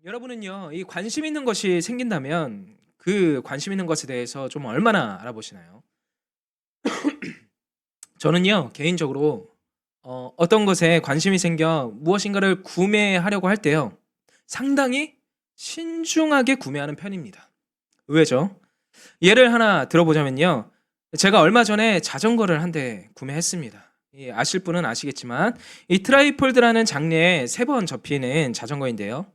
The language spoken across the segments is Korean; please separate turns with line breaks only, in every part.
여러분은요, 이 관심 있는 것이 생긴다면 그 관심 있는 것에 대해서 좀 얼마나 알아보시나요? 저는요, 개인적으로 어떤 것에 관심이 생겨 무엇인가를 구매하려고 할 때요, 상당히 신중하게 구매하는 편입니다. 왜죠? 예를 하나 들어보자면요, 제가 얼마 전에 자전거를 한 대 구매했습니다. 아실 분은 아시겠지만, 이 트라이폴드라는 장르에 3번 접히는 자전거인데요.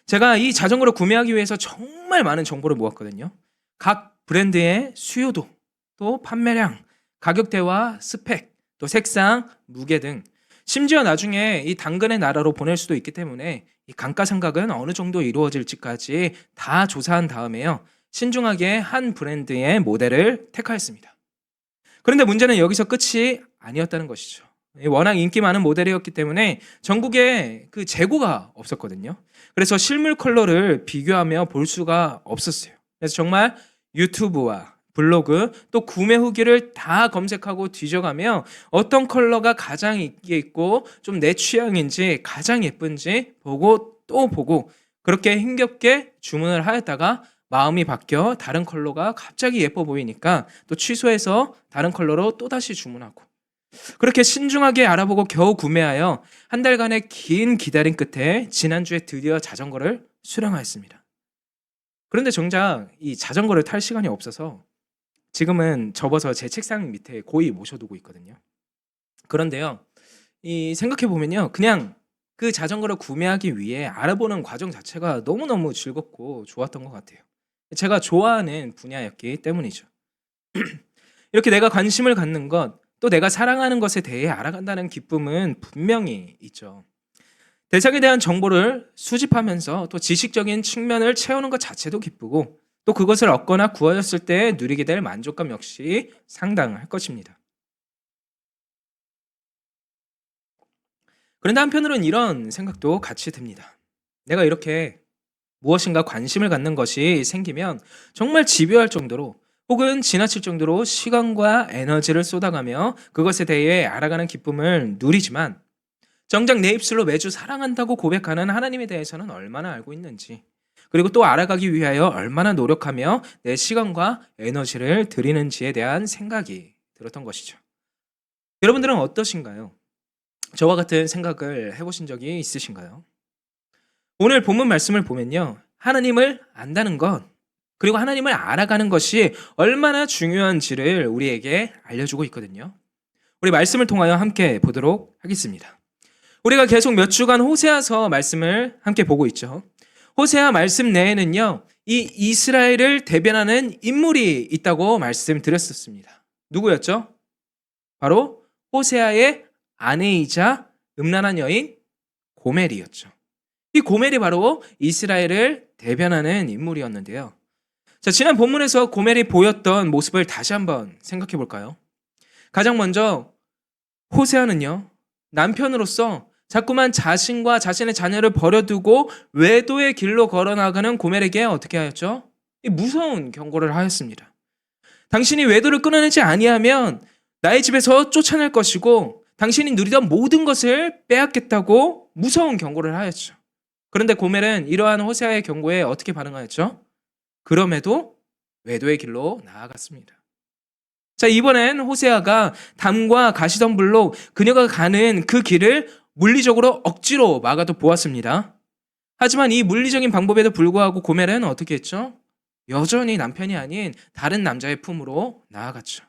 제가 이 자전거를 구매하기 위해서 정말 많은 정보를 모았거든요. 각 브랜드의 수요도, 또 판매량, 가격대와 스펙, 또 색상, 무게 등, 심지어 나중에 이 당근의 나라로 보낼 수도 있기 때문에 이 감가상각은 어느 정도 이루어질지까지 다 조사한 다음에요, 신중하게 한 브랜드의 모델을 택하였습니다. 그런데 문제는 여기서 끝이 아니었다는 것이죠. 워낙 인기 많은 모델이었기 때문에 전국에 그 재고가 없었거든요. 그래서 실물 컬러를 비교하며 볼 수가 없었어요. 그래서 정말 유튜브와 블로그 또 구매 후기를 다 검색하고 뒤져가며 어떤 컬러가 가장 인기 있고 좀 내 취향인지 가장 예쁜지 보고 또 보고, 그렇게 힘겹게 주문을 하였다가 마음이 바뀌어 다른 컬러가 갑자기 예뻐 보이니까 또 취소해서 다른 컬러로 또다시 주문하고, 그렇게 신중하게 알아보고 겨우 구매하여 한 달간의 긴 기다림 끝에 지난주에 드디어 자전거를 수령하였습니다. 그런데 정작 이 자전거를 탈 시간이 없어서 지금은 접어서 제 책상 밑에 고이 모셔두고 있거든요. 그런데요, 이 생각해 보면요, 그냥 그 자전거를 구매하기 위해 알아보는 과정 자체가 너무너무 즐겁고 좋았던 것 같아요. 제가 좋아하는 분야였기 때문이죠. 이렇게 내가 관심을 갖는 것, 또 내가 사랑하는 것에 대해 알아간다는 기쁨은 분명히 있죠. 대상에 대한 정보를 수집하면서 또 지식적인 측면을 채우는 것 자체도 기쁘고, 또 그것을 얻거나 구하였을 때 누리게 될 만족감 역시 상당할 것입니다. 그런데 한편으로는 이런 생각도 같이 듭니다. 내가 이렇게 무엇인가 관심을 갖는 것이 생기면 정말 집요할 정도로, 혹은 지나칠 정도로 시간과 에너지를 쏟아가며 그것에 대해 알아가는 기쁨을 누리지만, 정작 내 입술로 매주 사랑한다고 고백하는 하나님에 대해서는 얼마나 알고 있는지, 그리고 또 알아가기 위하여 얼마나 노력하며 내 시간과 에너지를 들이는지에 대한 생각이 들었던 것이죠. 여러분들은 어떠신가요? 저와 같은 생각을 해보신 적이 있으신가요? 오늘 본문 말씀을 보면요, 하나님을 안다는 것, 그리고 하나님을 알아가는 것이 얼마나 중요한지를 우리에게 알려주고 있거든요. 우리 말씀을 통하여 함께 보도록 하겠습니다. 우리가 계속 몇 주간 호세아서 말씀을 함께 보고 있죠. 호세아 말씀 내에는요, 이 이스라엘을 대변하는 인물이 있다고 말씀드렸었습니다. 누구였죠? 바로 호세아의 아내이자 음란한 여인 고멜이었죠. 이 고멜이 바로 이스라엘을 대변하는 인물이었는데요. 자, 지난 본문에서 고멜이 보였던 모습을 다시 한번 생각해 볼까요? 가장 먼저 호세아는요, 남편으로서 자꾸만 자신과 자신의 자녀를 버려두고 외도의 길로 걸어나가는 고멜에게 어떻게 하였죠? 이 무서운 경고를 하였습니다. 당신이 외도를 끊어내지 아니하면 나의 집에서 쫓아낼 것이고 당신이 누리던 모든 것을 빼앗겠다고 무서운 경고를 하였죠. 그런데 고멜은 이러한 호세아의 경고에 어떻게 반응하였죠? 그럼에도 외도의 길로 나아갔습니다. 자, 이번엔 호세아가 담과 가시덤불로 그녀가 가는 그 길을 물리적으로 억지로 막아도 보았습니다. 하지만 이 물리적인 방법에도 불구하고 고멜은 어떻게 했죠? 여전히 남편이 아닌 다른 남자의 품으로 나아갔죠.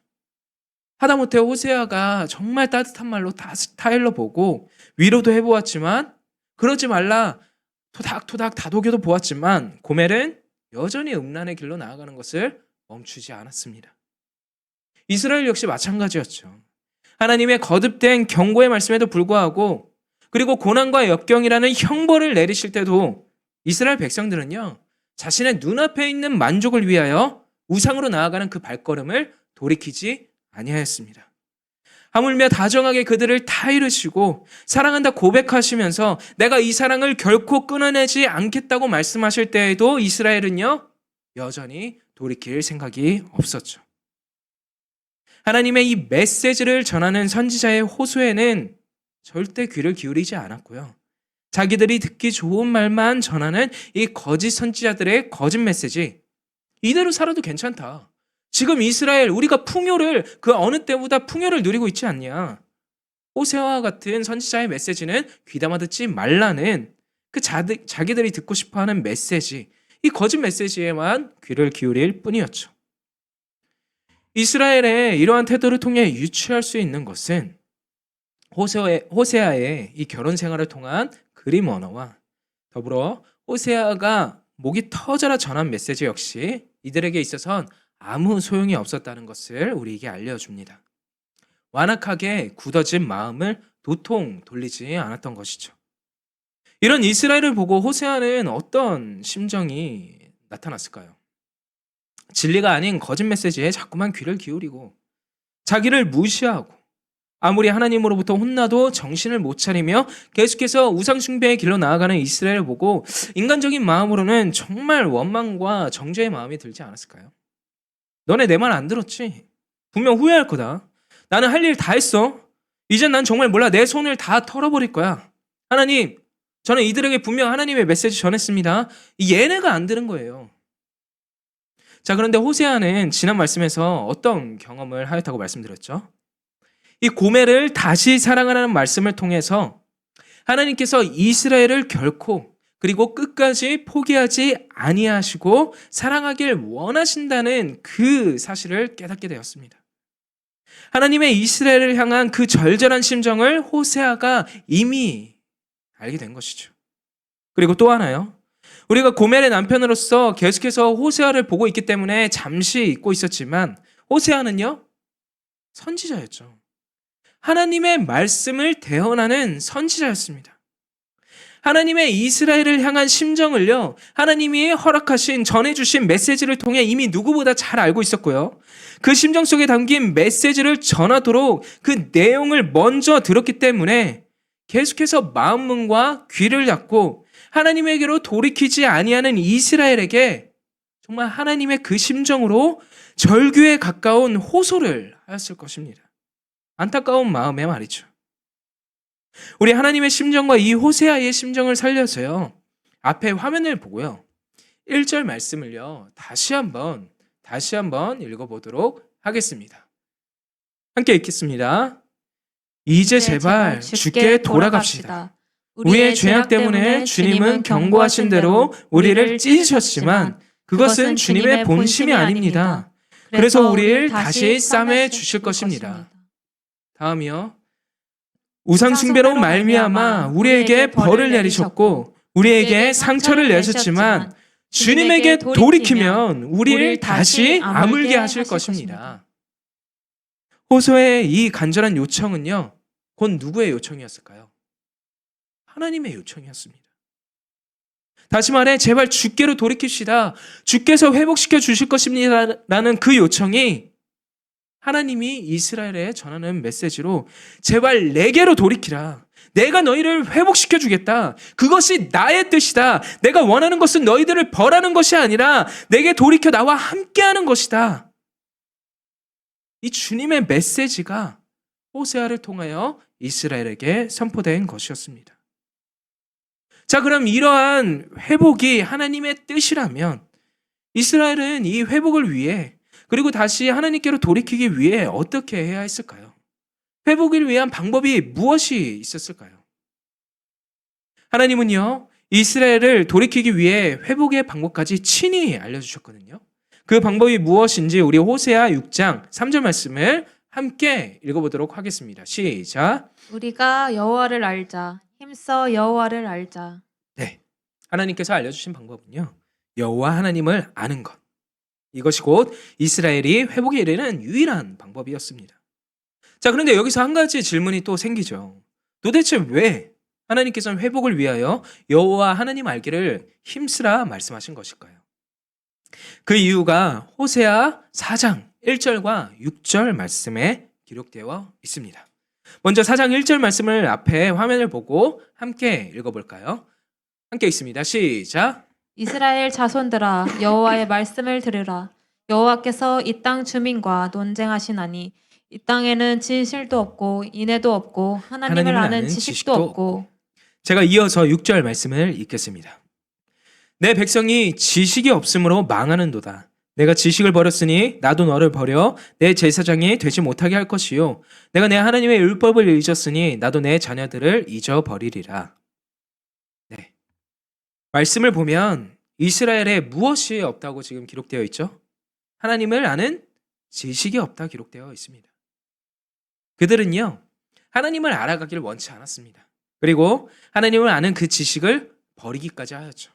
하다못해 호세아가 정말 따뜻한 말로 다 스타일러 보고 위로도 해보았지만, 그러지 말라 토닥토닥 다독여도 보았지만 고멜은 여전히 음란의 길로 나아가는 것을 멈추지 않았습니다. 이스라엘 역시 마찬가지였죠. 하나님의 거듭된 경고의 말씀에도 불구하고, 그리고 고난과 역경이라는 형벌을 내리실 때도 이스라엘 백성들은요, 자신의 눈앞에 있는 만족을 위하여 우상으로 나아가는 그 발걸음을 돌이키지 아니하였습니다. 하물며 다정하게 그들을 타이르시고 사랑한다 고백하시면서 내가 이 사랑을 결코 끊어내지 않겠다고 말씀하실 때에도 이스라엘은요, 여전히 돌이킬 생각이 없었죠. 하나님의 이 메시지를 전하는 선지자의 호소에는 절대 귀를 기울이지 않았고요. 자기들이 듣기 좋은 말만 전하는 이 거짓 선지자들의 거짓 메시지. 이대로 살아도 괜찮다. 지금 이스라엘 우리가 풍요를 그 어느 때보다 풍요를 누리고 있지 않냐. 호세아와 같은 선지자의 메시지는 귀담아 듣지 말라는 그 자기들이 듣고 싶어하는 메시지. 이 거짓 메시지에만 귀를 기울일 뿐이었죠. 이스라엘의 이러한 태도를 통해 유추할 수 있는 것은 호세아의 이 결혼 생활을 통한 그림 언어와 더불어 호세아가 목이 터져라 전한 메시지 역시 이들에게 있어선 아무 소용이 없었다는 것을 우리에게 알려줍니다. 완악하게 굳어진 마음을 도통 돌리지 않았던 것이죠. 이런 이스라엘을 보고 호세아는 어떤 심정이 나타났을까요? 진리가 아닌 거짓 메시지에 자꾸만 귀를 기울이고 자기를 무시하고 아무리 하나님으로부터 혼나도 정신을 못 차리며 계속해서 우상 숭배의 길로 나아가는 이스라엘을 보고 인간적인 마음으로는 정말 원망과 정죄의 마음이 들지 않았을까요? 너네 내 말 안 들었지? 분명 후회할 거다. 나는 할 일 다 했어. 이젠 난 정말 몰라. 내 손을 다 털어버릴 거야. 하나님, 저는 이들에게 분명 하나님의 메시지 전했습니다. 얘네가 안 들은 거예요. 자, 그런데 호세아는 지난 말씀에서 어떤 경험을 하였다고 말씀드렸죠? 이 고멜을 다시 사랑하라는 말씀을 통해서 하나님께서 이스라엘을 결코 그리고 끝까지 포기하지 아니하시고 사랑하길 원하신다는 그 사실을 깨닫게 되었습니다. 하나님의 이스라엘을 향한 그 절절한 심정을 호세아가 이미 알게 된 것이죠. 그리고 또 하나요. 우리가 고멜의 남편으로서 계속해서 호세아를 보고 있기 때문에 잠시 잊고 있었지만 호세아는요, 선지자였죠. 하나님의 말씀을 대언하는 선지자였습니다. 하나님의 이스라엘을 향한 심정을요, 하나님이 허락하신 전해주신 메시지를 통해 이미 누구보다 잘 알고 있었고요. 그 심정 속에 담긴 메시지를 전하도록 그 내용을 먼저 들었기 때문에 계속해서 마음문과 귀를 닫고 하나님에게로 돌이키지 아니하는 이스라엘에게 정말 하나님의 그 심정으로 절규에 가까운 호소를 하였을 것입니다. 안타까운 마음에 말이죠. 우리 하나님의 심정과 이 호세아의 심정을 살려서요, 앞에 화면을 보고요, 1절 말씀을요 다시 한번 읽어보도록 하겠습니다. 함께 읽겠습니다. 이제 제발 주께 돌아갑시다. 우리의 죄악 때문에 주님은 경고하신 대로 우리를 찢으셨지만 그것은 주님의 본심이 아닙니다. 그래서 우리를 다시 싸매 주실 것입니다. 다음이요. 우상 숭배로 말미암아 우리에게 벌을 내리셨고 우리에게 상처를 내셨지만 주님에게 돌이키면 우리를 다시 아물게 하실 것입니다. 호소의 이 간절한 요청은요, 곧 누구의 요청이었을까요? 하나님의 요청이었습니다. 다시 말해 제발 주께로 돌이킵시다. 주께서 회복시켜 주실 것입니다. 라는 그 요청이 하나님이 이스라엘에 전하는 메시지로 제발 내게로 돌이키라. 내가 너희를 회복시켜 주겠다. 그것이 나의 뜻이다. 내가 원하는 것은 너희들을 벌하는 것이 아니라 내게 돌이켜 나와 함께하는 것이다. 이 주님의 메시지가 호세아를 통하여 이스라엘에게 선포된 것이었습니다. 자, 그럼 이러한 회복이 하나님의 뜻이라면 이스라엘은 이 회복을 위해 그리고 다시 하나님께로 돌이키기 위해 어떻게 해야 했을까요? 회복을 위한 방법이 무엇이 있었을까요? 하나님은요, 이스라엘을 돌이키기 위해 회복의 방법까지 친히 알려주셨거든요. 그 방법이 무엇인지 우리 호세아 6장 3절 말씀을 함께 읽어보도록 하겠습니다. 시작.
우리가 여호와를 알자. 힘써 여호와를 알자.
네, 하나님께서 알려주신 방법은요, 여호와 하나님을 아는 것. 이것이 곧 이스라엘이 회복에 이르는 유일한 방법이었습니다. 자, 그런데 여기서 한 가지 질문이 또 생기죠. 도대체 왜 하나님께서는 회복을 위하여 여호와 하나님 알기를 힘쓰라 말씀하신 것일까요? 그 이유가 호세아 4장 1절과 6절 말씀에 기록되어 있습니다. 먼저 4장 1절 말씀을 앞에 화면을 보고 함께 읽어볼까요? 함께 읽습니다. 시작.
이스라엘 자손들아 여호와의 말씀을 들으라. 여호와께서 이 땅 주민과 논쟁하시나니 이 땅에는 진실도 없고 인애도 없고 하나님을 아는 지식도 없고.
제가 이어서 6절 말씀을 읽겠습니다. 내 백성이 지식이 없으므로 망하는도다. 내가 지식을 버렸으니 나도 너를 버려 내 제사장이 되지 못하게 할 것이요. 내가 내 하나님의 율법을 잊었으니 나도 내 자녀들을 잊어버리리라. 네. 말씀을 보면 이스라엘에 무엇이 없다고 지금 기록되어 있죠? 하나님을 아는 지식이 없다 기록되어 있습니다. 그들은요, 하나님을 알아가기를 원치 않았습니다. 그리고 하나님을 아는 그 지식을 버리기까지 하였죠.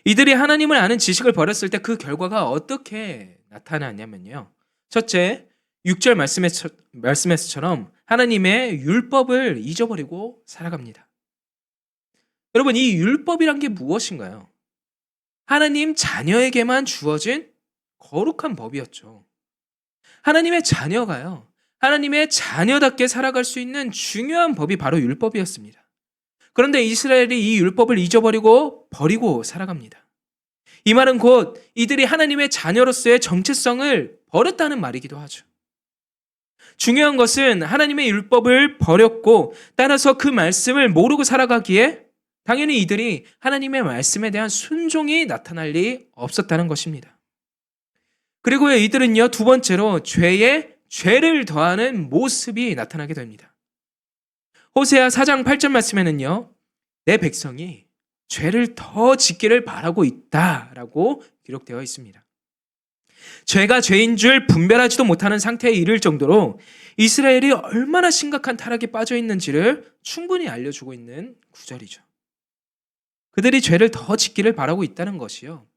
이들이 하나님을 아는 지식을 버렸을 때 그 결과가 어떻게 나타나냐면요. 첫째, 6절 말씀에서처럼 하나님의 율법을 잊어버리고 살아갑니다. 여러분, 이 율법이란 게 무엇인가요? 하나님 자녀에게만 주어진 거룩한 법이었죠. 하나님의 자녀가요, 하나님의 자녀답게 살아갈 수 있는 중요한 법이 바로 율법이었습니다. 그런데 이스라엘이 이 율법을 잊어버리고 버리고 살아갑니다. 이 말은 곧 이들이 하나님의 자녀로서의 정체성을 버렸다는 말이기도 하죠. 중요한 것은 하나님의 율법을 버렸고 따라서 그 말씀을 모르고 살아가기에 당연히 이들이 하나님의 말씀에 대한 순종이 나타날 리 없었다는 것입니다. 그리고 이들은요, 두 번째로 죄에 죄를 더하는 모습이 나타나게 됩니다. 호세아 4장 8절 말씀에는요, 내 백성이 죄를 더 짓기를 바라고 있다라고 기록되어 있습니다. 죄가 죄인 줄 분별하지도 못하는 상태에 이를 정도로 이스라엘이 얼마나 심각한 타락에 빠져 있는지를 충분히 알려주고 있는 구절이죠. 그들이 죄를 더 짓기를 바라고 있다는 것이요,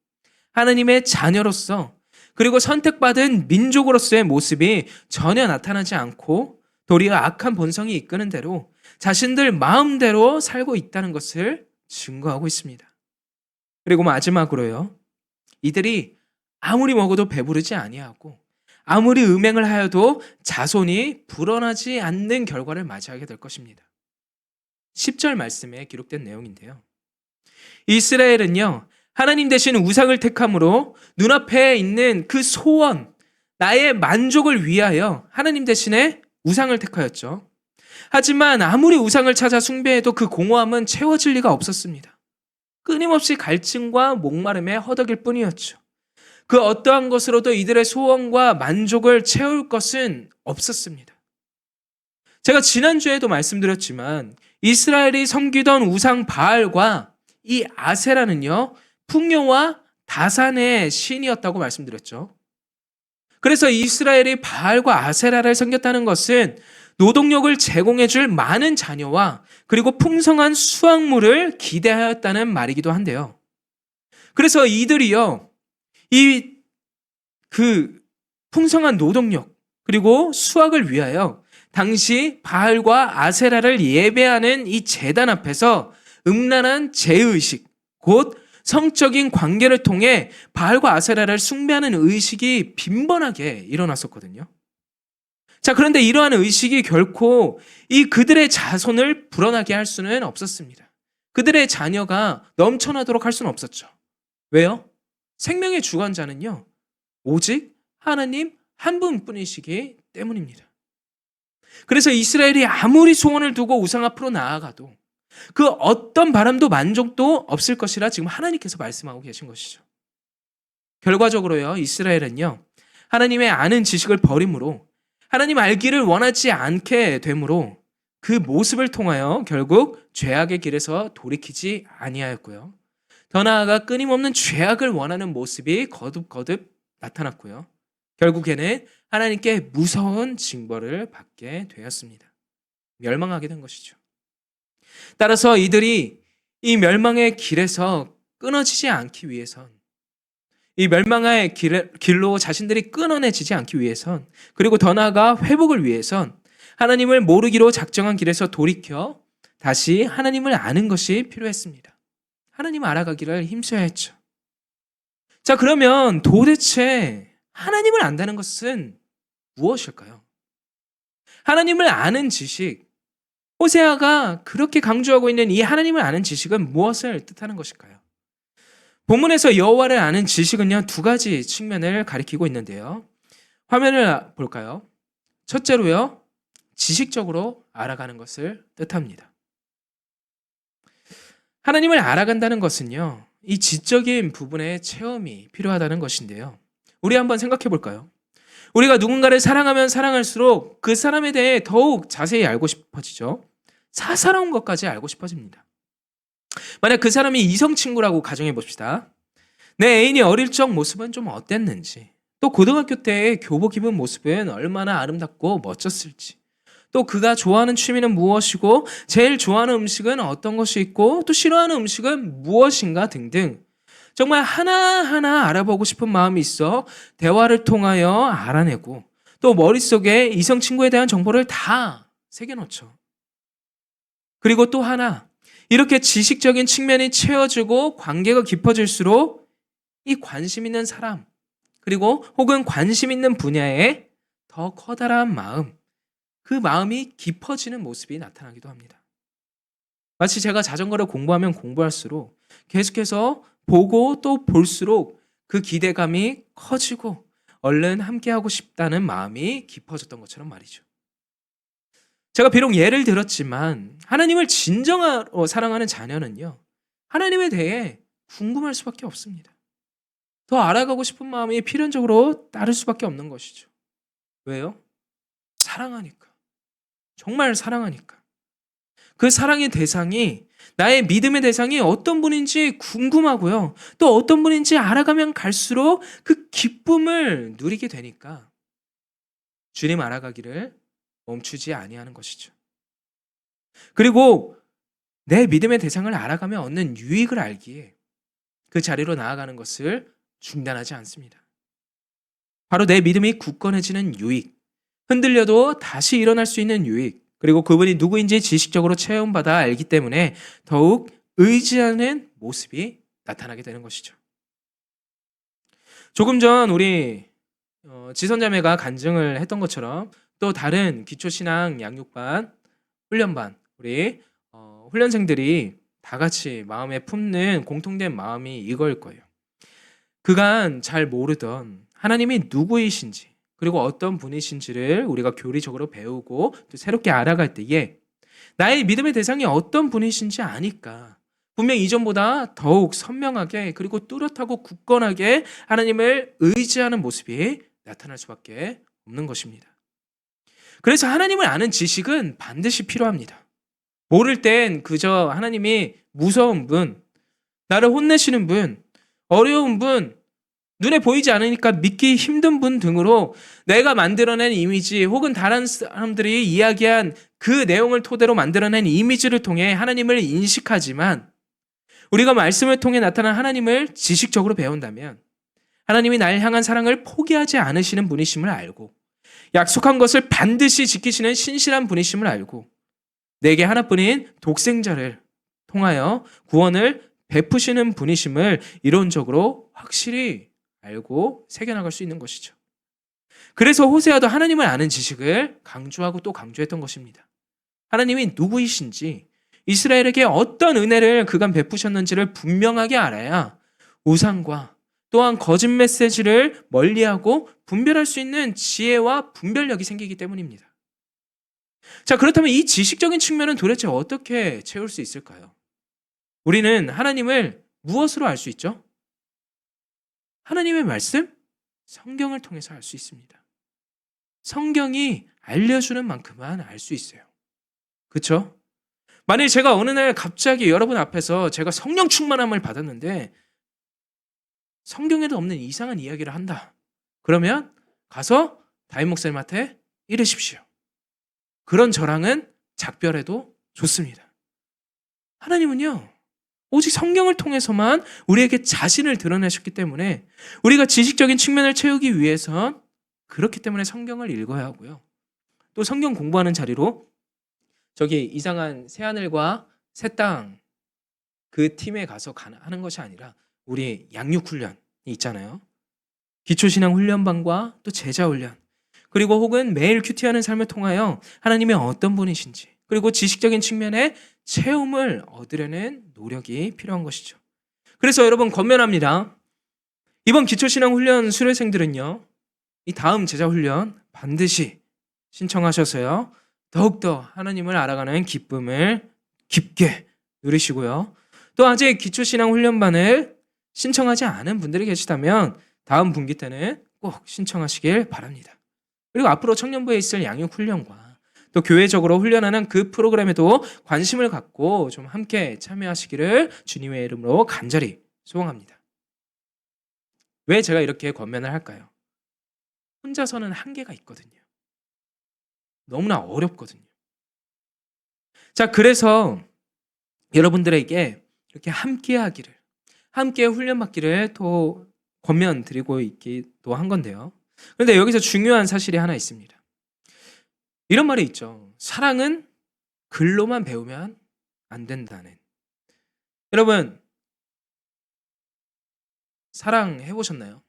하나님의 자녀로서 그리고 선택받은 민족으로서의 모습이 전혀 나타나지 않고 도리어 악한 본성이 이끄는 대로 자신들 마음대로 살고 있다는 것을 증거하고 있습니다. 그리고 마지막으로요, 이들이 아무리 먹어도 배부르지 아니하고 아무리 음행을 하여도 자손이 불어나지 않는 결과를 맞이하게 될 것입니다. 10절 말씀에 기록된 내용인데요. 이스라엘은요, 하나님 대신 우상을 택함으로 눈앞에 있는 그 소원, 나의 만족을 위하여 하나님 대신에 우상을 택하였죠. 하지만 아무리 우상을 찾아 숭배해도 그 공허함은 채워질 리가 없었습니다. 끊임없이 갈증과 목마름에 허덕일 뿐이었죠. 그 어떠한 것으로도 이들의 소원과 만족을 채울 것은 없었습니다. 제가 지난주에도 말씀드렸지만 이스라엘이 섬기던 우상 바알과 이 아세라는요, 풍요와 다산의 신이었다고 말씀드렸죠. 그래서 이스라엘이 바알과 아세라를 섬겼다는 것은 노동력을 제공해 줄 많은 자녀와 그리고 풍성한 수확물을 기대하였다는 말이기도 한데요. 그래서 이들이요, 그 풍성한 노동력 그리고 수확을 위하여 당시 바알과 아세라를 예배하는 이 제단 앞에서 음란한 제의식, 곧 성적인 관계를 통해 바알과 아세라를 숭배하는 의식이 빈번하게 일어났었거든요. 자, 그런데 이러한 의식이 결코 이 그들의 자손을 불어나게 할 수는 없었습니다. 그들의 자녀가 넘쳐나도록 할 수는 없었죠. 왜요? 생명의 주관자는요, 오직 하나님 한 분뿐이시기 때문입니다. 그래서 이스라엘이 아무리 소원을 두고 우상 앞으로 나아가도 그 어떤 바람도 만족도 없을 것이라 지금 하나님께서 말씀하고 계신 것이죠. 결과적으로요, 이스라엘은요, 하나님의 아는 지식을 버림으로 하나님 알기를 원하지 않게 되므로 그 모습을 통하여 결국 죄악의 길에서 돌이키지 아니하였고요. 더 나아가 끊임없는 죄악을 원하는 모습이 거듭거듭 나타났고요. 결국에는 하나님께 무서운 징벌을 받게 되었습니다. 멸망하게 된 것이죠. 따라서 이들이 이 멸망의 길에서 끊어지지 않기 위해선, 이 멸망의 길로 자신들이 끊어내지지 않기 위해선, 그리고 더 나아가 회복을 위해선 하나님을 모르기로 작정한 길에서 돌이켜 다시 하나님을 아는 것이 필요했습니다. 하나님 알아가기를 힘써야 했죠. 자, 그러면 도대체 하나님을 안다는 것은 무엇일까요? 하나님을 아는 지식, 호세아가 그렇게 강조하고 있는 이 하나님을 아는 지식은 무엇을 뜻하는 것일까요? 본문에서 여호와를 아는 지식은요, 두 가지 측면을 가리키고 있는데요. 화면을 볼까요? 첫째로요, 지식적으로 알아가는 것을 뜻합니다. 하나님을 알아간다는 것은요, 이 지적인 부분의 체험이 필요하다는 것인데요. 우리 한번 생각해 볼까요? 우리가 누군가를 사랑하면 사랑할수록 그 사람에 대해 더욱 자세히 알고 싶어지죠. 사사로운 것까지 알고 싶어집니다. 만약 그 사람이 이성 친구라고 가정해 봅시다. 내 애인이 어릴 적 모습은 좀 어땠는지, 또 고등학교 때의 교복 입은 모습은 얼마나 아름답고 멋졌을지, 또 그가 좋아하는 취미는 무엇이고 제일 좋아하는 음식은 어떤 것이 있고 또 싫어하는 음식은 무엇인가 등등 정말 하나하나 알아보고 싶은 마음이 있어 대화를 통하여 알아내고 또 머릿속에 이성 친구에 대한 정보를 다 새겨놓죠. 그리고 또 하나, 이렇게 지식적인 측면이 채워지고 관계가 깊어질수록 이 관심 있는 사람, 그리고 혹은 관심 있는 분야에 더 커다란 마음, 그 마음이 깊어지는 모습이 나타나기도 합니다. 마치 제가 자전거를 공부하면 공부할수록 계속해서 보고 또 볼수록 그 기대감이 커지고 얼른 함께하고 싶다는 마음이 깊어졌던 것처럼 말이죠. 제가 비록 예를 들었지만 하나님을 진정으로 사랑하는 자녀는요, 하나님에 대해 궁금할 수밖에 없습니다. 더 알아가고 싶은 마음이 필연적으로 따를 수밖에 없는 것이죠. 왜요? 사랑하니까. 정말 사랑하니까. 그 사랑의 대상이, 나의 믿음의 대상이 어떤 분인지 궁금하고요. 또 어떤 분인지 알아가면 갈수록 그 기쁨을 누리게 되니까 주님 알아가기를 멈추지 아니하는 것이죠. 그리고 내 믿음의 대상을 알아가며 얻는 유익을 알기에 그 자리로 나아가는 것을 중단하지 않습니다. 바로 내 믿음이 굳건해지는 유익, 흔들려도 다시 일어날 수 있는 유익, 그리고 그분이 누구인지 지식적으로 체험받아 알기 때문에 더욱 의지하는 모습이 나타나게 되는 것이죠. 조금 전 우리 지선자매가 간증을 했던 것처럼 또 다른 기초신앙 양육반, 훈련반, 우리 훈련생들이 다 같이 마음에 품는 공통된 마음이 이거일 거예요. 그간 잘 모르던 하나님이 누구이신지, 그리고 어떤 분이신지를 우리가 교리적으로 배우고 또 새롭게 알아갈 때에 나의 믿음의 대상이 어떤 분이신지 아니까 분명 이전보다 더욱 선명하게 그리고 뚜렷하고 굳건하게 하나님을 의지하는 모습이 나타날 수밖에 없는 것입니다. 그래서 하나님을 아는 지식은 반드시 필요합니다. 모를 땐 그저 하나님이 무서운 분, 나를 혼내시는 분, 어려운 분, 눈에 보이지 않으니까 믿기 힘든 분 등으로 내가 만들어낸 이미지 혹은 다른 사람들이 이야기한 그 내용을 토대로 만들어낸 이미지를 통해 하나님을 인식하지만 우리가 말씀을 통해 나타난 하나님을 지식적으로 배운다면 하나님이 날 향한 사랑을 포기하지 않으시는 분이심을 알고 약속한 것을 반드시 지키시는 신실한 분이심을 알고 내게 하나뿐인 독생자를 통하여 구원을 베푸시는 분이심을 이론적으로 확실히 알고 새겨나갈 수 있는 것이죠. 그래서 호세아도 하나님을 아는 지식을 강조하고 또 강조했던 것입니다. 하나님이 누구이신지, 이스라엘에게 어떤 은혜를 그간 베푸셨는지를 분명하게 알아야 우상과 또한 거짓 메시지를 멀리하고 분별할 수 있는 지혜와 분별력이 생기기 때문입니다. 자, 그렇다면 이 지식적인 측면은 도대체 어떻게 채울 수 있을까요? 우리는 하나님을 무엇으로 알 수 있죠? 하나님의 말씀? 성경을 통해서 알 수 있습니다. 성경이 알려주는 만큼만 알 수 있어요. 그렇죠? 만일 제가 어느 날 갑자기 여러분 앞에서 제가 성령 충만함을 받았는데 성경에도 없는 이상한 이야기를 한다. 그러면 가서 다임 목사님한테 이르십시오. 그런 저랑은 작별해도 좋습니다. 하나님은요, 오직 성경을 통해서만 우리에게 자신을 드러내셨기 때문에 우리가 지식적인 측면을 채우기 위해선 그렇기 때문에 성경을 읽어야 하고요. 또 성경 공부하는 자리로 저기 이상한 새하늘과 새 땅 그 팀에 가서 하는 것이 아니라 우리 양육훈련이 있잖아요. 기초신앙 훈련반과 또 제자훈련, 그리고 혹은 매일 큐티하는 삶을 통하여 하나님이 어떤 분이신지 그리고 지식적인 측면의 체험을 얻으려는 노력이 필요한 것이죠. 그래서 여러분 권면합니다. 이번 기초신앙 훈련 수료생들은요, 이 다음 제자훈련 반드시 신청하셔서요, 더욱더 하나님을 알아가는 기쁨을 깊게 누리시고요. 또 아직 기초신앙 훈련반을 신청하지 않은 분들이 계시다면 다음 분기 때는 꼭 신청하시길 바랍니다. 그리고 앞으로 청년부에 있을 양육 훈련과 또 교회적으로 훈련하는 그 프로그램에도 관심을 갖고 좀 함께 참여하시기를 주님의 이름으로 간절히 소원합니다. 왜 제가 이렇게 권면을 할까요? 혼자서는 한계가 있거든요. 너무나 어렵거든요. 자, 그래서 여러분들에게 이렇게 함께 하기를, 함께 훈련받기를 또 권면 드리고 있기도 한 건데요. 그런데 여기서 중요한 사실이 하나 있습니다. 이런 말이 있죠. 사랑은 글로만 배우면 안 된다는. 여러분, 사랑해 보셨나요?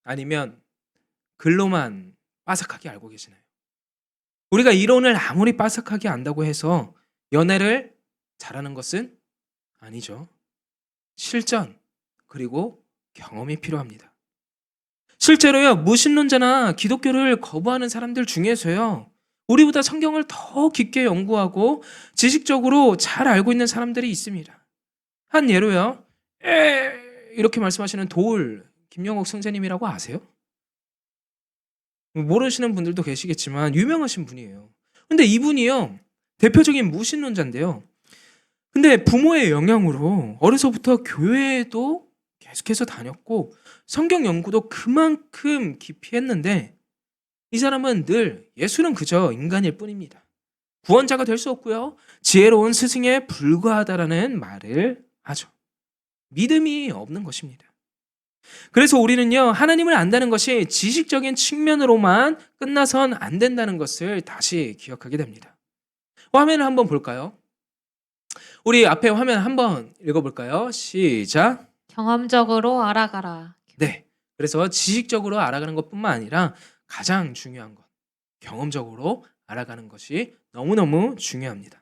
아니면 글로만 빠삭하게 알고 계시나요? 우리가 이론을 아무리 빠삭하게 안다고 해서 연애를 잘하는 것은 아니죠. 실전, 그리고 경험이 필요합니다. 실제로요, 무신론자나 기독교를 거부하는 사람들 중에서요, 우리보다 성경을 더 깊게 연구하고 지식적으로 잘 알고 있는 사람들이 있습니다. 한 예로요, 이렇게 말씀하시는 도울 김영옥 선생님이라고 아세요? 모르시는 분들도 계시겠지만 유명하신 분이에요. 근데 이분이요, 대표적인 무신론자인데요. 근데 부모의 영향으로 어려서부터 교회에도 계속해서 다녔고 성경 연구도 그만큼 깊이 했는데 이 사람은 늘 예수는 그저 인간일 뿐입니다. 구원자가 될 수 없고요. 지혜로운 스승에 불과하다라는 말을 하죠. 믿음이 없는 것입니다. 그래서 우리는요, 하나님을 안다는 것이 지식적인 측면으로만 끝나선 안 된다는 것을 다시 기억하게 됩니다. 화면을 한번 볼까요? 우리 앞에 화면 한번 읽어볼까요? 시작.
경험적으로 알아가라.
네. 그래서 지식적으로 알아가는 것뿐만 아니라 가장 중요한 것, 경험적으로 알아가는 것이 너무너무 중요합니다.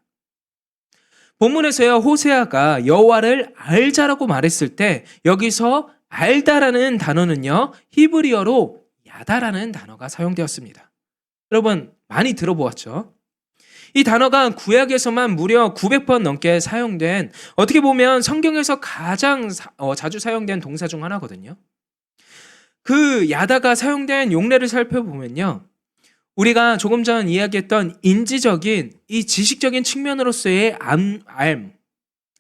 본문에서요, 호세아가 여호와를 알자라고 말했을 때 여기서 알다라는 단어는요, 히브리어로 야다라는 단어가 사용되었습니다. 여러분 많이 들어보았죠? 이 단어가 구약에서만 무려 900번 넘게 사용된, 어떻게 보면 성경에서 가장 자주 사용된 동사 중 하나거든요. 그 야다가 사용된 용례를 살펴보면요, 우리가 조금 전 이야기했던 인지적인 이 지식적인 측면으로서의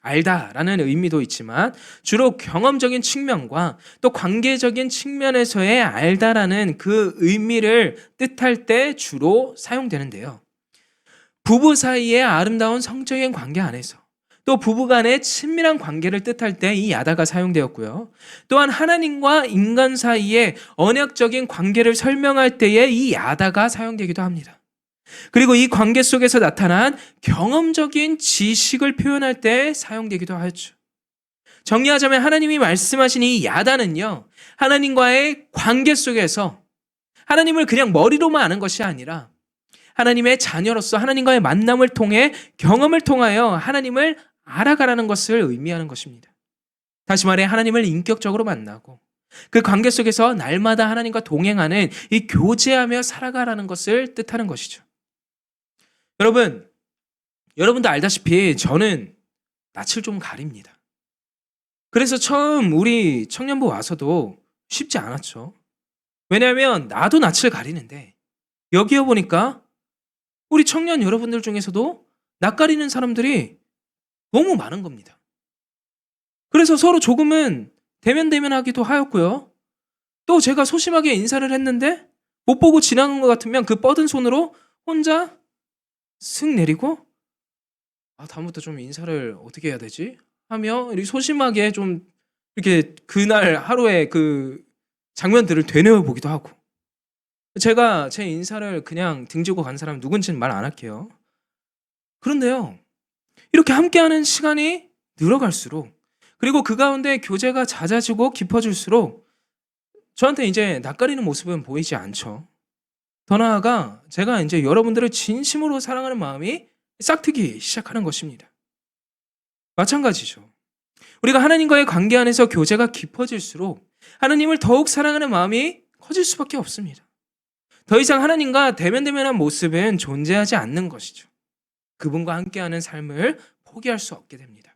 알다라는 의미도 있지만 주로 경험적인 측면과 또 관계적인 측면에서의 알다라는 그 의미를 뜻할 때 주로 사용되는데요. 부부 사이의 아름다운 성적인 관계 안에서 또 부부간의 친밀한 관계를 뜻할 때 이 야다가 사용되었고요. 또한 하나님과 인간 사이의 언약적인 관계를 설명할 때에 이 야다가 사용되기도 합니다. 그리고 이 관계 속에서 나타난 경험적인 지식을 표현할 때 사용되기도 하죠. 정리하자면 하나님이 말씀하신 이 야다는요, 하나님과의 관계 속에서 하나님을 그냥 머리로만 아는 것이 아니라 하나님의 자녀로서 하나님과의 만남을 통해 경험을 통하여 하나님을 알아가라는 것을 의미하는 것입니다. 다시 말해 하나님을 인격적으로 만나고 그 관계 속에서 날마다 하나님과 동행하는 이 교제하며 살아가라는 것을 뜻하는 것이죠. 여러분도 알다시피 저는 낯을 좀 가립니다. 그래서 처음 우리 청년부 와서도 쉽지 않았죠. 왜냐하면 나도 낯을 가리는데 여기 보니까 우리 청년 여러분들 중에서도 낯 가리는 사람들이 너무 많은 겁니다. 그래서 서로 조금은 대면대면하기도 하였고요. 또 제가 소심하게 인사를 했는데 못 보고 지나간 것 같으면 그 뻗은 손으로 혼자 슥 내리고 다음부터 좀 인사를 어떻게 해야 되지? 하며 이렇게 소심하게 좀 이렇게 그날 하루의 그 장면들을 되뇌어 보기도 하고, 제가 제 인사를 그냥 등지고 간 사람 누군지는 말 안 할게요. 그런데요, 이렇게 함께하는 시간이 늘어갈수록 그리고 그 가운데 교제가 잦아지고 깊어질수록 저한테 이제 낯가리는 모습은 보이지 않죠. 더 나아가 제가 이제 여러분들을 진심으로 사랑하는 마음이 싹트기 시작하는 것입니다. 마찬가지죠. 우리가 하나님과의 관계 안에서 교제가 깊어질수록 하나님을 더욱 사랑하는 마음이 커질 수밖에 없습니다. 더 이상 하나님과 대면대면한 모습은 존재하지 않는 것이죠. 그분과 함께하는 삶을 포기할 수 없게 됩니다.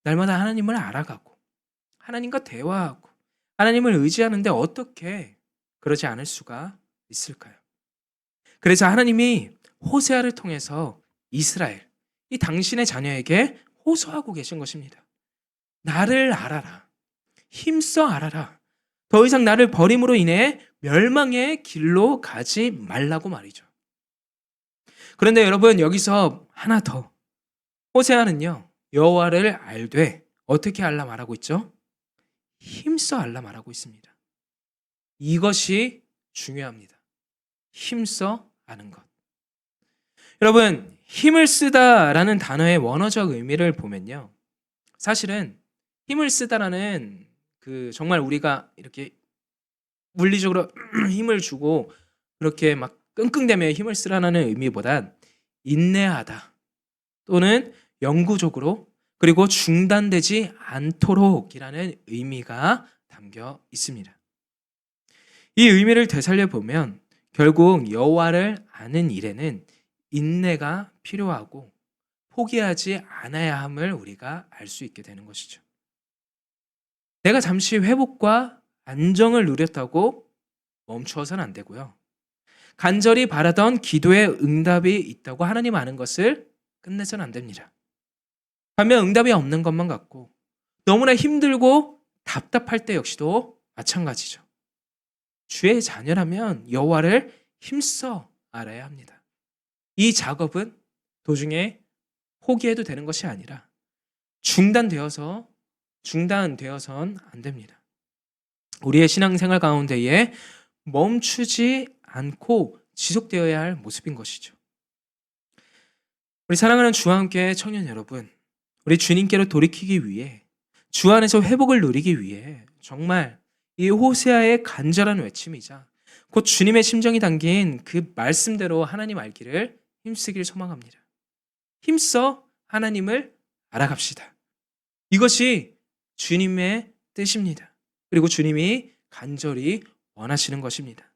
날마다 하나님을 알아가고 하나님과 대화하고 하나님을 의지하는데 어떻게 그러지 않을 수가 있을까요? 그래서 하나님이 호세아를 통해서 이스라엘, 이 당신의 자녀에게 호소하고 계신 것입니다. 나를 알아라. 힘써 알아라. 더 이상 나를 버림으로 인해 멸망의 길로 가지 말라고 말이죠. 그런데 여러분, 여기서 하나 더. 호세아는요, 여호와를 알되 어떻게 알라 말하고 있죠? 힘써 알라 말하고 있습니다. 이것이 중요합니다. 힘써 아는 것. 여러분, 힘을 쓰다라는 단어의 원어적 의미를 보면요, 사실은 힘을 쓰다라는 정말 우리가 이렇게 물리적으로 힘을 주고 그렇게 막 끙끙대며 힘을 쓰라는 의미보단 인내하다 또는 영구적으로 그리고 중단되지 않도록이라는 의미가 담겨 있습니다. 이 의미를 되살려 보면 결국 여호와를 아는 일에는 인내가 필요하고 포기하지 않아야 함을 우리가 알 수 있게 되는 것이죠. 내가 잠시 회복과 안정을 누렸다고 멈추어서는 안 되고요. 간절히 바라던 기도의 응답이 있다고 하나님 아는 것을 끝내서는 안 됩니다. 반면 응답이 없는 것만 같고 너무나 힘들고 답답할 때 역시도 마찬가지죠. 주의 자녀라면 여호와를 힘써 알아야 합니다. 이 작업은 도중에 포기해도 되는 것이 아니라 중단되어선 안 됩니다. 우리의 신앙생활 가운데에 멈추지 않고 지속되어야 할 모습인 것이죠. 우리 사랑하는 주와 함께 청년 여러분, 우리 주님께로 돌이키기 위해 주 안에서 회복을 누리기 위해 정말 이 호세아의 간절한 외침이자 곧 주님의 심정이 담긴 그 말씀대로 하나님 알기를 힘쓰길 소망합니다. 힘써 하나님을 알아갑시다. 이것이 주님의 뜻입니다. 그리고 주님이 간절히 원하시는 것입니다.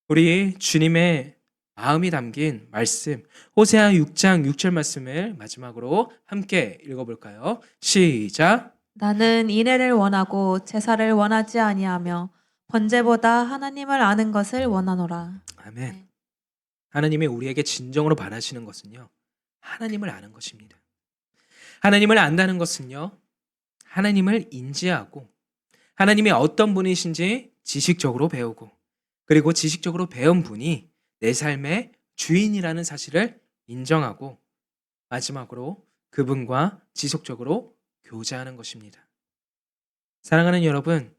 우리 주님의 마음이 담긴 말씀, 호세아 6장 6절 말씀을 마지막으로 함께 읽어볼까요? 시작.
나는 인애를 원하고 제사를 원하지 아니하며 번제보다 하나님을 아는 것을 원하노라.
아멘. 하나님이 우리에게 진정으로 바라시는 것은요, 하나님을 아는 것입니다. 하나님을 안다는 것은요, 하나님을 인지하고 하나님이 어떤 분이신지 지식적으로 배우고 그리고 지식적으로 배운 분이 내 삶의 주인이라는 사실을 인정하고 마지막으로 그분과 지속적으로 교제하는 것입니다. 사랑하는 여러분,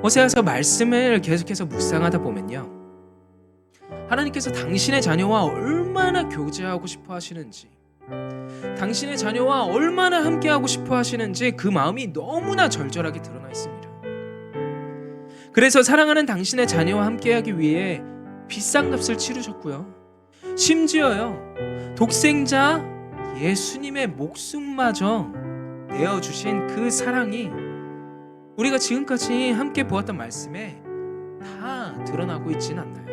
호세아서 말씀을 계속해서 묵상하다 보면요, 하나님께서 당신의 자녀와 얼마나 교제하고 싶어 하시는지, 당신의 자녀와 얼마나 함께하고 싶어 하시는지 그 마음이 너무나 절절하게 드러나 있습니다. 그래서 사랑하는 당신의 자녀와 함께하기 위해 비싼 값을 치르셨고요, 심지어요 독생자 예수님의 목숨마저 내어주신 그 사랑이 우리가 지금까지 함께 보았던 말씀에 다 드러나고 있지는 않나요?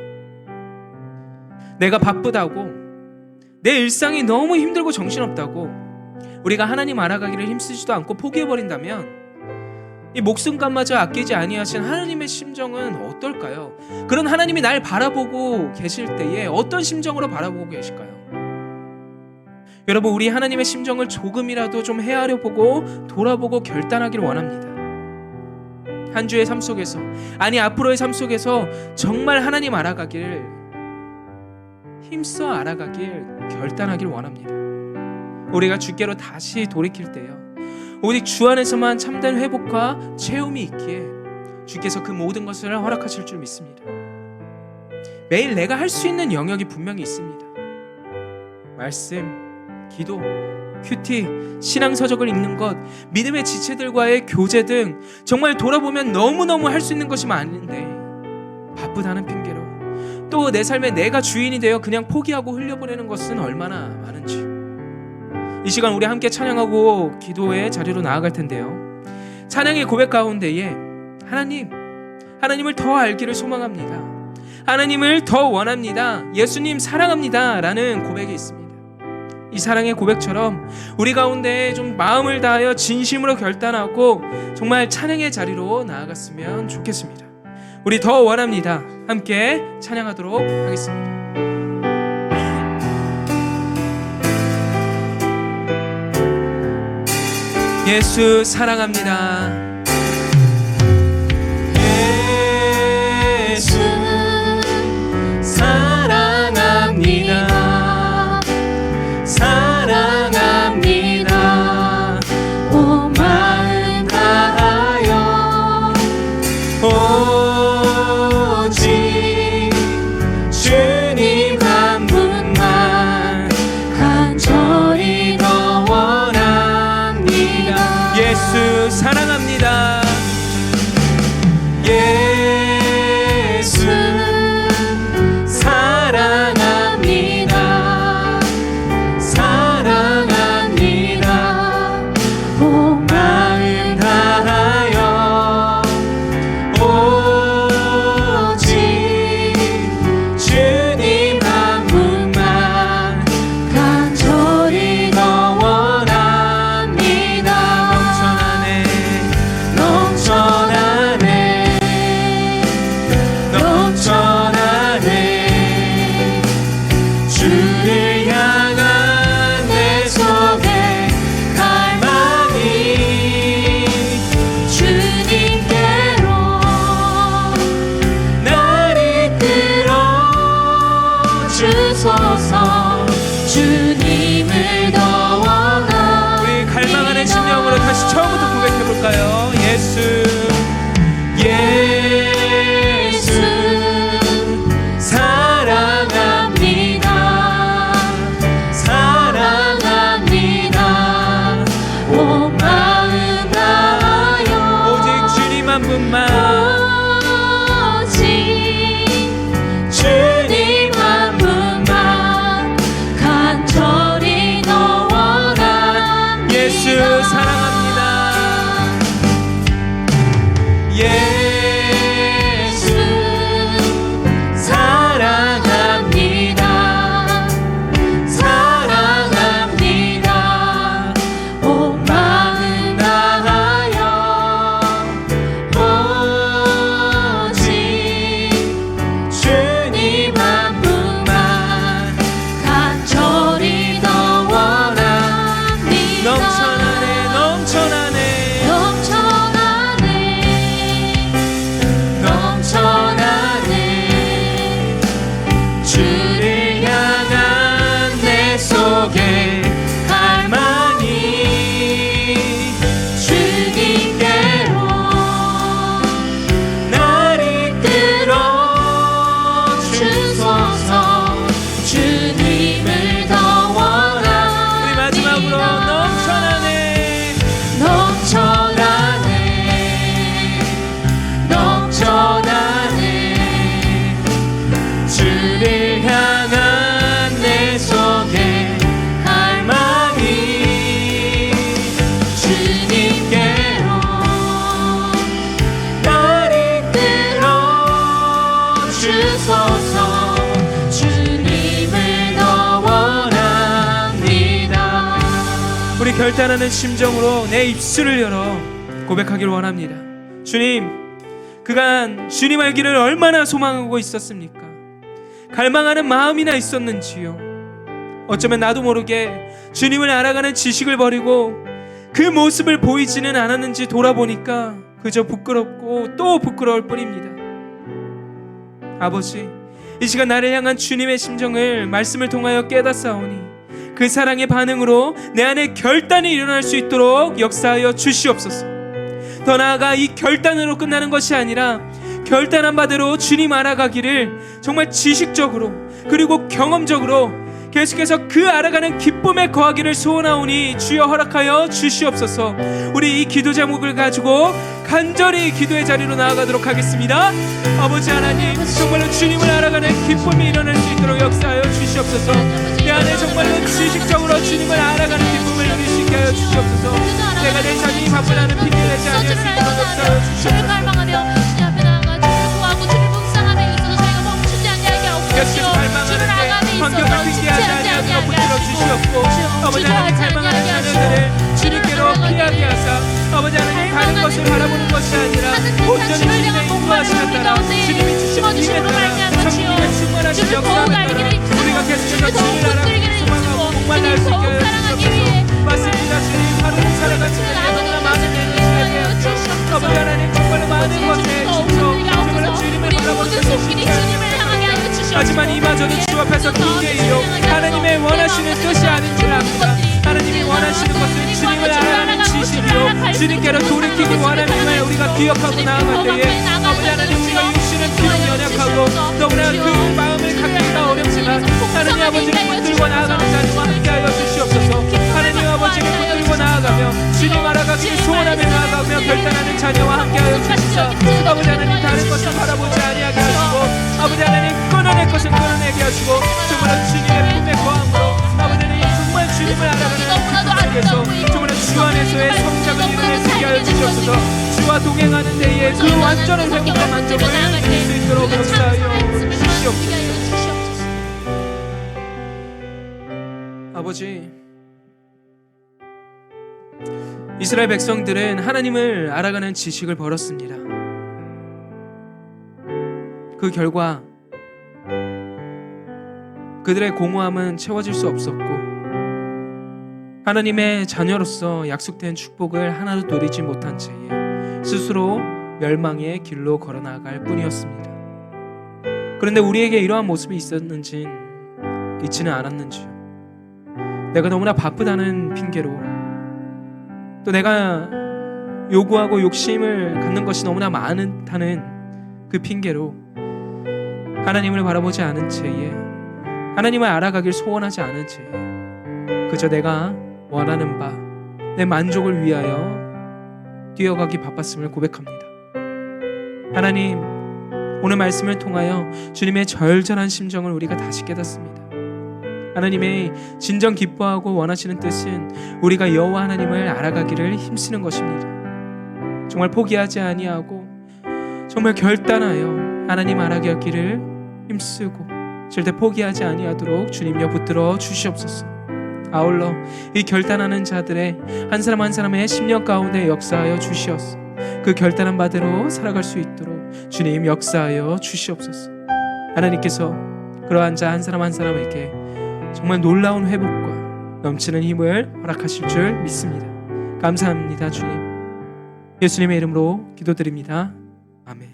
내가 바쁘다고, 내 일상이 너무 힘들고 정신없다고 우리가 하나님 알아가기를 힘쓰지도 않고 포기해버린다면 이 목숨값마저 아끼지 아니하신 하나님의 심정은 어떨까요? 그런 하나님이 날 바라보고 계실 때에 어떤 심정으로 바라보고 계실까요? 여러분, 우리 하나님의 심정을 조금이라도 좀 헤아려 보고 돌아보고 결단하기를 원합니다. 한 주의 삶 속에서, 아니 앞으로의 삶 속에서 정말 하나님 알아가길, 힘써 알아가길 결단하길 원합니다. 우리가 주께로 다시 돌이킬 때요, 오직 주 안에서만 참된 회복과 체험이 있기에 주께서 그 모든 것을 허락하실 줄 믿습니다. 매일 내가 할 수 있는 영역이 분명히 있습니다. 말씀, 기도, 큐티, 신앙서적을 읽는 것, 믿음의 지체들과의 교제 등 정말 돌아보면 너무너무 할 수 있는 것이 많은데 바쁘다는 핑계로 또 내 삶에 내가 주인이 되어 그냥 포기하고 흘려보내는 것은 얼마나 많은지, 이 시간 우리 함께 찬양하고 기도의 자리로 나아갈 텐데요, 찬양의 고백 가운데에 하나님을 더 알기를 소망합니다. 하나님을 더 원합니다. 예수님 사랑합니다 라는 고백이 있습니다. 이 사랑의 고백처럼 우리 가운데 좀 마음을 다하여 진심으로 결단하고 정말 찬양의 자리로 나아갔으면 좋겠습니다. 우리 더 원합니다. 함께 찬양하도록 하겠습니다. 예수 사랑합니다. 예수 사랑합니다. 사랑합니다. 온 마음 다하여 오직 주님 한 분만 간절히 더 원합니다. 예수 사랑합니다. 예수 사랑합니다. 사랑합니다. 온 마음 다하여 오직 주님 한 분만 간절히 더 원합니다. 넘쳐나네 넘쳐나네 주를 향한 내 속에 갈망이 주님께로 날 이끌어 주소서. 주님을 더 원합니다. 우리 갈망하는 심령으로 다시 처음부터 고백해볼까요? 예수 예수 사랑합니다. 사랑합니다. 온 마음 다하여 오직 주님 한 분만 오직 주님 한 분만 간절히 더 원한 예수 사랑합니다. 예수 사랑합니다. 사랑합니다. 온 마음 다하여 오직 주님 한 분만 간절히 더 원합니다. 넘쳐나네 넘쳐나네 넘쳐나네 주를 향한 내 속에 갈망이 주님께로 날 이끌어 주소서. 주님을 더 원합니다. 우리 마지막으로 넘쳐나네 넘쳐나네 주를 향한 내 속에 갈망이 주님께로 날 이끌어 주소서. 주님을 더 원합니다. 우리 결단하는 심정으로 내 입술을 열어 고백하길 원합니다. 주님, 그간 주님 알기를 얼마나 소망하고 있었습니까? 갈망하는 마음이나 있었는지요? 어쩌면 나도 모르게 주님을 알아가는 지식을 버리고 그 모습을 보이지는 않았는지 돌아보니까 그저 부끄럽고 또 부끄러울 뿐입니다. 아버지, 이 시간 나를 향한 주님의 심정을 말씀을 통하여 깨닫사오니 그 사랑의 반응으로 내 안에 결단이 일어날 수 있도록 역사하여 주시옵소서. 더 나아가 이 결단으로 끝나는 것이 아니라 결단한 바대로 주님 알아가기를 정말 지식적으로 그리고 경험적으로 계속해서 그 알아가는 기쁨에 거하기를 소원하오니 주여 허락하여 주시옵소서. 우리 이 기도 제목을 가지고 간절히 기도의 자리로 나아가도록 하겠습니다. 아버지 하나님, 정말로 주님을 알아가는 기쁨이 일어날 수 있도록 역사하여 주시옵소서. 내 안에 정말로 지식적으로 주님을 알아가는 기쁨을 누릴 수 있게 하여 주시옵소서. 내가 내 자신이 바쁘다는 핑계를 대지 않을 수 있도록 역사하여 주시옵소서. 계속해서 갈망하는데 환경을 핑계하지 아니하도록 붙들어 주시옵소서. 주시옵고 아버지 하나님 갈망하는 자녀들을 주님께로 피하게 하사 아버지 하나님 다른 것을 바라보는 것이 아니라 온전히 주님의 인도하심에 따라 주님이 주신 힘에 따라 성령의 충만하신 역사에 따라 우리가 계속해서 주님을 알아보고 소망하고 목말라 할 수 있게 하여 주시옵소서. 맞습니다. 주님 하루를 살아가는 너무나 많은 일을 하였죠. 아버지 하나님 정말로 많은 것에 지쳐 정말로 주님을 바라보는 것이 쉽지 않습니다. 하지만 이마저도 주 앞에서 핑계이요 하나님의 원하시는 뜻이 아닌 줄 압니다. 하나님이 원하시는 것은 주님을 알아가는 지식이요 주님께로 돌이키기 원함임을 우리가 기억하고 나아갈 때에 아버지 하나님 우리가 육신은 비록 연약하고 너무나 그 마음을 갖기가 어렵지만 하나님 아버지를 붙들고 나아가는 자녀와 함께하여 주시옵소서. 하나님 아버지를 붙들고 나아가며 주님 알아가기를 소원하며 나아가며 결단하는 자녀와 함께하여 주시사 아버지 하나님 다른 것을 바라보지 아니하게 하시고 아버지 하나님 끊어낼 것은 끊어내게 하시고 정말 주님의 품에 거함으로 아버지 하나님 정말 주님을 알아가는 그 속에서 정말 주 안에서의 성장을 이뤄낼 수 있게 하여 주시옵소서. 주와 동행하는 데에 그 완전한 회복과 만족을 누릴 수 있도록 역사하여 주시옵소서. 아버지, 이스라엘 백성들은 하나님을 알아가는 지식을 벌었습니다. 그 결과 그들의 공허함은 채워질 수 없었고 하나님의 자녀로서 약속된 축복을 하나도 누리지 못한 채에 스스로 멸망의 길로 걸어나갈 뿐이었습니다. 그런데 우리에게 이러한 모습이 있었는지 있지는 않았는지요. 내가 너무나 바쁘다는 핑계로 또 내가 요구하고 욕심을 갖는 것이 너무나 많다는 그 핑계로 하나님을 바라보지 않은 채에 하나님을 알아가길 소원하지 않은 채에 그저 내가 원하는 바 내 만족을 위하여 뛰어가기 바빴음을 고백합니다. 하나님, 오늘 말씀을 통하여 주님의 절절한 심정을 우리가 다시 깨닫습니다. 하나님의 진정 기뻐하고 원하시는 뜻은 우리가 여호와 하나님을 알아가기를 힘쓰는 것입니다. 정말 포기하지 아니하고 정말 결단하여 하나님 알아가기를 힘쓰고 절대 포기하지 아니하도록 주님여 붙들어 주시옵소서. 아울러 이 결단하는 자들의 한 사람 한 사람의 심령 가운데 역사하여 주시옵소서. 그 결단한 바대로 살아갈 수 있도록 주님 역사하여 주시옵소서. 하나님께서 그러한 자 한 사람 한 사람에게 정말 놀라운 회복과 넘치는 힘을 허락하실 줄 믿습니다. 감사합니다, 주님. 예수님의 이름으로 기도드립니다. 아멘.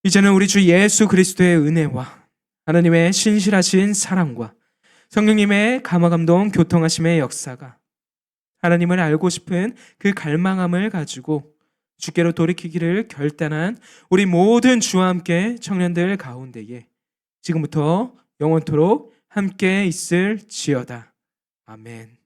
이제는 우리 주 예수 그리스도의 은혜와 하나님의 신실하신 사랑과 성령님의 감화감동 교통하심의 역사가 하나님을 알고 싶은 그 갈망함을 가지고 주께로 돌이키기를 결단한 우리 모든 주와 함께 청년들 가운데에 지금부터 영원토록 함께 있을지어다. 아멘.